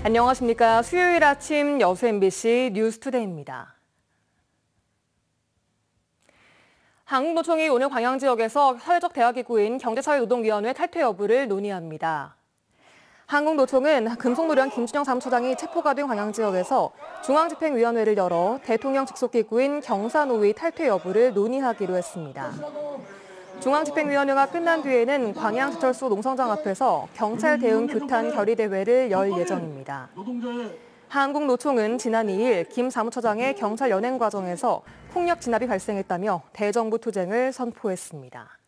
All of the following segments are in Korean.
안녕하십니까. 수요일 아침 여수 MBC 뉴스투데이입니다. 한국노총이 오늘 광양 지역에서 사회적 대화기구인 경제사회노동위원회 탈퇴 여부를 논의합니다. 한국노총은 금속노련 김준영 사무처장이 체포가 된 광양 지역에서 중앙집행위원회를 열어 대통령 직속기구인 경사노위 탈퇴 여부를 논의하기로 했습니다. 중앙집행위원회가 끝난 뒤에는 광양제철소 농성장 앞에서 경찰 대응 규탄 결의대회를 열 예정입니다. 한국노총은 지난 2일 김 사무처장의 경찰 연행 과정에서 폭력 진압이 발생했다며 대정부 투쟁을 선포했습니다.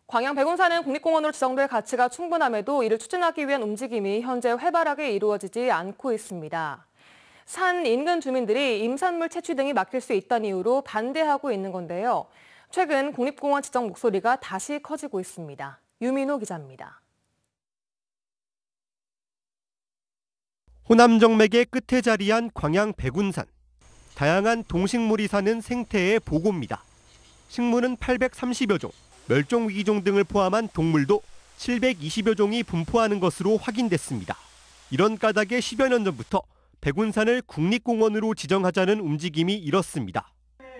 광양 백운산은 국립공원으로 지정될 가치가 충분함에도 이를 추진하기 위한 움직임이 현재 활발하게 이루어지지 않고 있습니다. 산 인근 주민들이 임산물 채취 등이 막힐 수 있다는 이유로 반대하고 있는 건데요. 최근 국립공원 지정 목소리가 다시 커지고 있습니다. 유민호 기자입니다. 호남 정맥의 끝에 자리한 광양 백운산. 다양한 동식물이 사는 생태의 보고입니다. 식물은 830여 종, 멸종위기종 등을 포함한 동물도 720여 종이 분포하는 것으로 확인됐습니다. 이런 까닭에 10여 년 전부터 백운산을 국립공원으로 지정하자는 움직임이 일었습니다.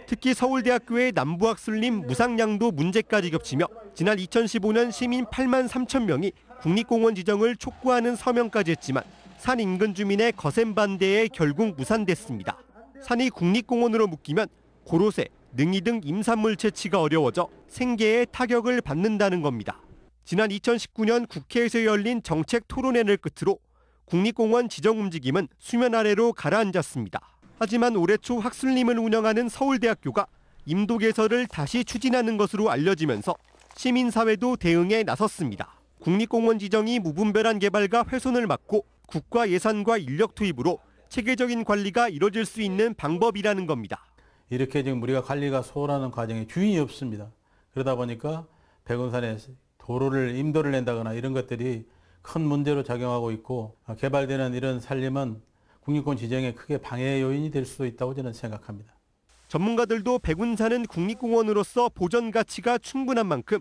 특히 서울대학교의 남부학술림 무상양도 문제까지 겹치며 지난 2015년 시민 8만 3천 명이 국립공원 지정을 촉구하는 서명까지 했지만 산 인근 주민의 거센 반대에 결국 무산됐습니다. 산이 국립공원으로 묶이면 고로쇠, 능이 등 임산물 채취가 어려워져 생계에 타격을 받는다는 겁니다. 지난 2019년 국회에서 열린 정책 토론회를 끝으로 국립공원 지정 움직임은 수면 아래로 가라앉았습니다. 하지만 올해 초 학술림을 운영하는 서울대학교가 임도 개설을 다시 추진하는 것으로 알려지면서 시민사회도 대응에 나섰습니다. 국립공원 지정이 무분별한 개발과 훼손을 막고 국가 예산과 인력 투입으로 체계적인 관리가 이뤄질 수 있는 방법이라는 겁니다. 이렇게 지금 우리가 관리가 소홀하는 과정에 주인이 없습니다. 그러다 보니까 백운산에 도로를 임도를 낸다거나 이런 것들이 큰 문제로 작용하고 있고 개발되는 이런 산림은 국립공원 지정에 크게 방해 요인이 될 수도 있다고 저는 생각합니다. 전문가들도 백운산은 국립공원으로서 보전 가치가 충분한 만큼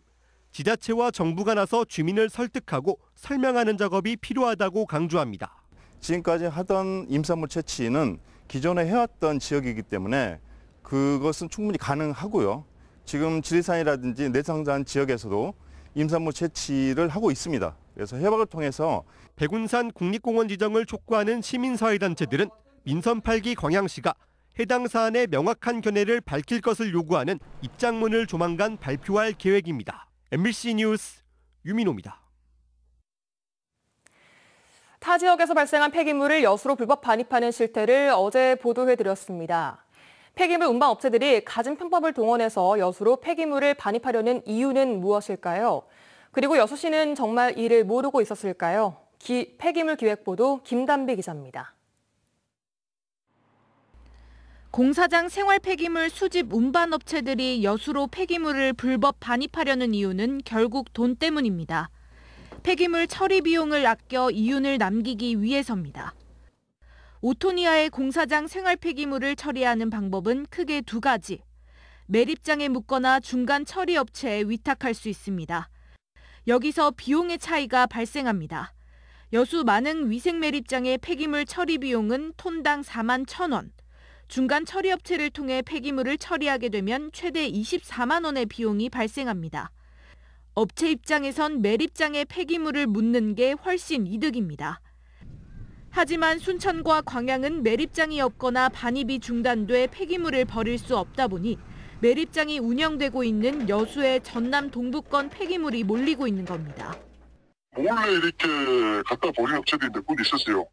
지자체와 정부가 나서 주민을 설득하고 설명하는 작업이 필요하다고 강조합니다. 지금까지 하던 임산물 채취는 기존에 해왔던 지역이기 때문에 그것은 충분히 가능하고요. 지금 지리산이라든지 내성산 지역에서도 임산물 채취를 하고 있습니다. 그래서 협약을 통해서 백운산 국립공원 지정을 촉구하는 시민사회단체들은 민선 8기 광양시가 해당 사안의 명확한 견해를 밝힐 것을 요구하는 입장문을 조만간 발표할 계획입니다. MBC 뉴스 유민호입니다. 타 지역에서 발생한 폐기물을 여수로 불법 반입하는 실태를 어제 보도해드렸습니다. 폐기물 운반 업체들이 가진 편법을 동원해서 여수로 폐기물을 반입하려는 이유는 무엇일까요? 그리고 여수시는 정말 이를 모르고 있었을까요? 폐기물 기획보도 김단비 기자입니다. 공사장 생활 폐기물 수집 운반 업체들이 여수로 폐기물을 불법 반입하려는 이유는 결국 돈 때문입니다. 폐기물 처리 비용을 아껴 이윤을 남기기 위해서입니다. 5톤 이하의 공사장 생활 폐기물을 처리하는 방법은 크게 두 가지. 매립장에 묻거나 중간 처리 업체에 위탁할 수 있습니다. 여기서 비용의 차이가 발생합니다. 여수 만흥 위생 매립장의 폐기물 처리 비용은 톤당 4만 1,000원. 중간 처리 업체를 통해 폐기물을 처리하게 되면 최대 24만 원의 비용이 발생합니다. 업체 입장에선 매립장에 폐기물을 묻는 게 훨씬 이득입니다. 하지만 순천과 광양은 매립장이 없거나 반입이 중단돼 폐기물을 버릴 수 없다 보니 매립장이 운영되고 있는 여수의 전남 동부권 폐기물이 몰리고 있는 겁니다. 몰래 이렇게 갖다 버리는 업체들이 몇 군 있었어요.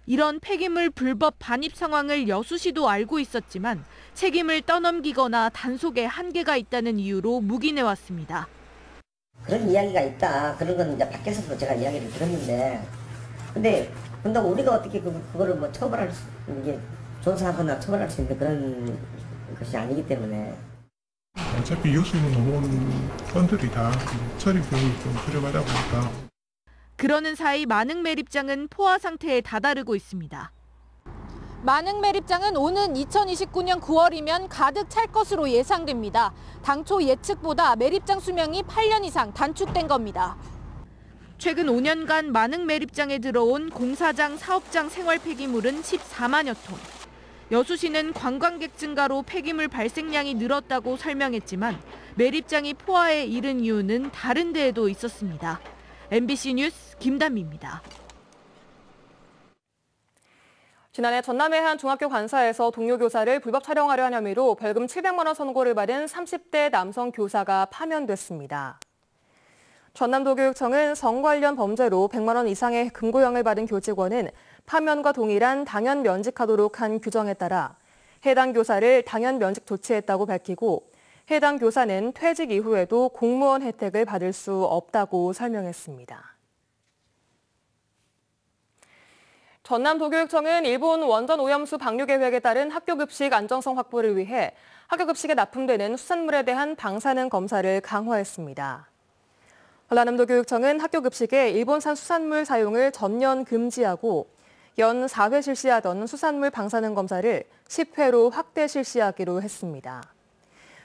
이런 폐기물 불법 반입 상황을 여수시도 알고 있었지만 책임을 떠넘기거나 단속에 한계가 있다는 이유로 묵인해왔습니다. 그런 이야기가 있다. 그런 건 이제 밖에서도 제가 이야기를 들었는데, 근데 우리가 어떻게 그거를 뭐 처벌할 수, 이게 조사하거나 처벌할 수 있는 그런 것이 아니기 때문에. 어차피 여수로 넘어오는 건들이 다 처리 비용이 좀 저렴하다 보니까. 그러는 사이 만흥 매립장은 포화 상태에 다다르고 있습니다. 만흥 매립장은 오는 2029년 9월이면 가득 찰 것으로 예상됩니다. 당초 예측보다 매립장 수명이 8년 이상 단축된 겁니다. 최근 5년간 많은 매립장에 들어온 공사장, 사업장 생활 폐기물은 14만여 톤. 여수시는 관광객 증가로 폐기물 발생량이 늘었다고 설명했지만 매립장이 포화에 이른 이유는 다른 데에도 있었습니다. MBC 뉴스 김단미입니다. 지난해 전남의 한 중학교 관사에서 동료 교사를 불법 촬영하려 한 혐의로 벌금 700만 원 선고를 받은 30대 남성 교사가 파면됐습니다. 전남도교육청은 성 관련 범죄로 100만 원 이상의 금고형을 받은 교직원은 파면과 동일한 당연 면직하도록 한 규정에 따라 해당 교사를 당연 면직 조치했다고 밝히고 해당 교사는 퇴직 이후에도 공무원 혜택을 받을 수 없다고 설명했습니다. 전남도교육청은 일본 원전 오염수 방류 계획에 따른 학교급식 안정성 확보를 위해 학교급식에 납품되는 수산물에 대한 방사능 검사를 강화했습니다. 전남도교육청은 학교급식에 일본산 수산물 사용을 전면 금지하고 연 4회 실시하던 수산물 방사능 검사를 10회로 확대 실시하기로 했습니다.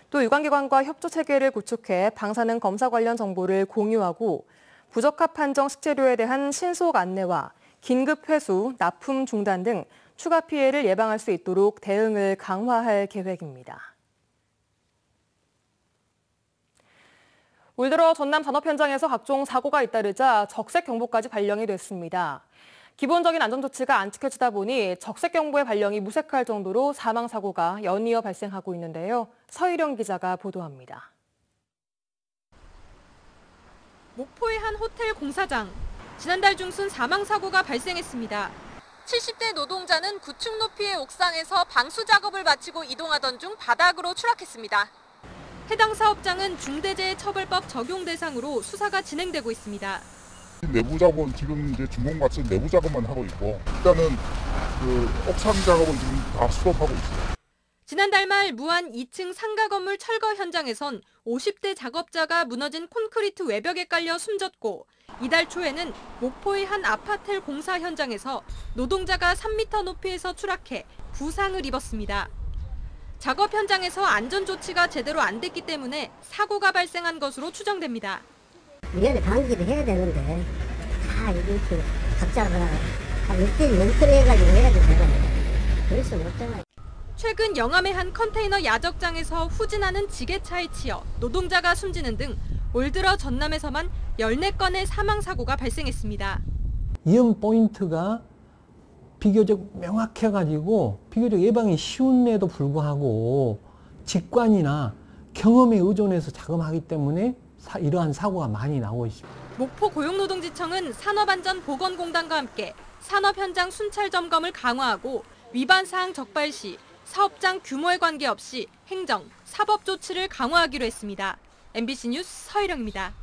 또 유관기관과 협조 체계를 구축해 방사능 검사 관련 정보를 공유하고 부적합 판정 식재료에 대한 신속 안내와 긴급 회수, 납품 중단 등 추가 피해를 예방할 수 있도록 대응을 강화할 계획입니다. 올 들어 전남 산업 현장에서 각종 사고가 잇따르자 적색 경보까지 발령이 됐습니다. 기본적인 안전조치가 안 지켜지다 보니 적색 경보의 발령이 무색할 정도로 사망 사고가 연이어 발생하고 있는데요. 서희령 기자가 보도합니다. 목포의 한 호텔 공사장. 지난달 중순 사망 사고가 발생했습니다. 70대 노동자는 9층 높이의 옥상에서 방수 작업을 마치고 이동하던 중 바닥으로 추락했습니다. 해당 사업장은 중대재해처벌법 적용 대상으로 수사가 진행되고 있습니다. 내부 작업은 지금 이제 준공마치 내부 작업만 하고 있고 일단은 옥상 작업은 지금 다 스톱하고 있어요. 지난달 말 무안 2층 상가 건물 철거 현장에선 50대 작업자가 무너진 콘크리트 외벽에 깔려 숨졌고 이달 초에는 목포의 한 아파트 공사 현장에서 노동자가 3m 높이에서 추락해 부상을 입었습니다. 작업 현장에서 안전조치가 제대로 안 됐기 때문에 사고가 발생한 것으로 추정됩니다. 위험에 방지를 해야 되는데 다 이렇게 각자가 한 일대일 멘트해가지고 해야 되잖아요. 그럴 수는 없잖아요. 최근 영암의 한 컨테이너 야적장에서 후진하는 지게차에 치여 노동자가 숨지는 등 올 들어 전남에서만 14건의 사망사고가 발생했습니다. 위험 포인트가 비교적 명확해가지고 비교적 예방이 쉬운데도 불구하고 직관이나 경험에 의존해서 작업하기 때문에 이러한 사고가 많이 나오고 있습니다. 목포 고용노동지청은 산업안전보건공단과 함께 산업 현장 순찰 점검을 강화하고 위반 사항 적발 시 사업장 규모에 관계없이 행정, 사법 조치를 강화하기로 했습니다. MBC 뉴스 서희령입니다.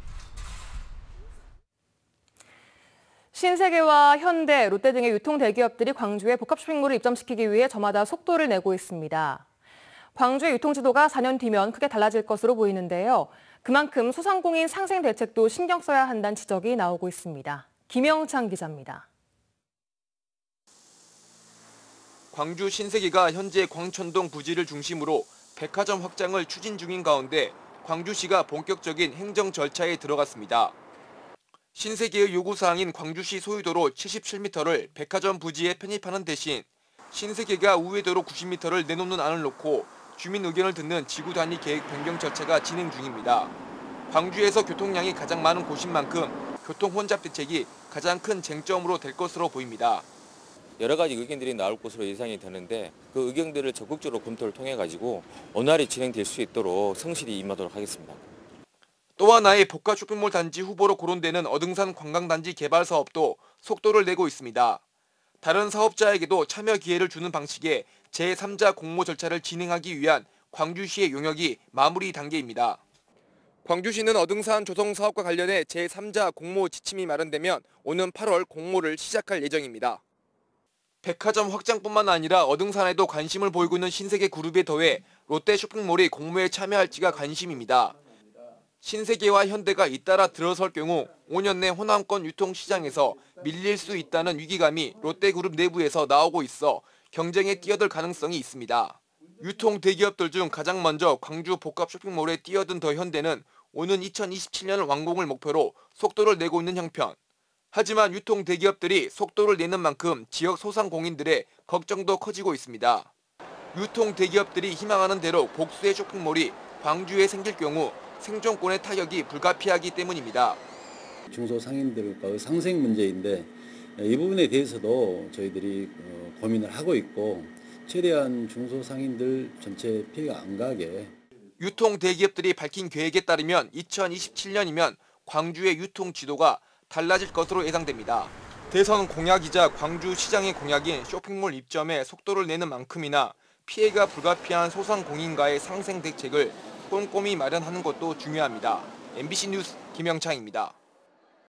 신세계와 현대, 롯데 등의 유통 대기업들이 광주에 복합 쇼핑몰을 입점시키기 위해 저마다 속도를 내고 있습니다. 광주의 유통지도가 4년 뒤면 크게 달라질 것으로 보이는데요. 그만큼 소상공인 상생 대책도 신경 써야 한다는 지적이 나오고 있습니다. 김영창 기자입니다. 광주 신세계가 현재 광천동 부지를 중심으로 백화점 확장을 추진 중인 가운데 광주시가 본격적인 행정 절차에 들어갔습니다. 신세계의 요구사항인 광주시 소유도로 77m를 백화점 부지에 편입하는 대신 신세계가 우회도로 90m를 내놓는 안을 놓고 주민 의견을 듣는 지구 단위 계획 변경 절차가 진행 중입니다. 광주에서 교통량이 가장 많은 곳인 만큼 교통 혼잡 대책이 가장 큰 쟁점으로 될 것으로 보입니다. 여러 가지 의견들이 나올 것으로 예상이 되는데 그 의견들을 적극적으로 검토를 통해 가지고 원활히 진행될 수 있도록 성실히 임하도록 하겠습니다. 또 하나의 복합 쇼핑몰 단지 후보로 거론되는 어등산 관광단지 개발 사업도 속도를 내고 있습니다. 다른 사업자에게도 참여 기회를 주는 방식의 제3자 공모 절차를 진행하기 위한 광주시의 용역이 마무리 단계입니다. 광주시는 어등산 조성 사업과 관련해 제3자 공모 지침이 마련되면 오는 8월 공모를 시작할 예정입니다. 백화점 확장뿐만 아니라 어등산에도 관심을 보이고 있는 신세계 그룹에 더해 롯데 쇼핑몰이 공모에 참여할지가 관심입니다. 신세계와 현대가 잇따라 들어설 경우 5년 내 호남권 유통시장에서 밀릴 수 있다는 위기감이 롯데그룹 내부에서 나오고 있어 경쟁에 뛰어들 가능성이 있습니다. 유통 대기업들 중 가장 먼저 광주 복합 쇼핑몰에 뛰어든 더 현대는 오는 2027년 완공을 목표로 속도를 내고 있는 형편. 하지만 유통 대기업들이 속도를 내는 만큼 지역 소상공인들의 걱정도 커지고 있습니다. 유통 대기업들이 희망하는 대로 복수의 쇼핑몰이 광주에 생길 경우 생존권의 타격이 불가피하기 때문입니다. 중소상인들과의 상생 문제인데 이 부분에 대해서도 저희들이 고민을 하고 있고 최대한 중소상인들 전체 피해가 안 가게. 유통 대기업들이 밝힌 계획에 따르면 2027년이면 광주의 유통 지도가 달라질 것으로 예상됩니다. 대선 공약이자 광주시장의 공약인 쇼핑몰 입점에 속도를 내는 만큼이나 피해가 불가피한 소상공인과의 상생 대책을 꼼꼼히 마련하는 것도 중요합니다. MBC 뉴스 김영창입니다.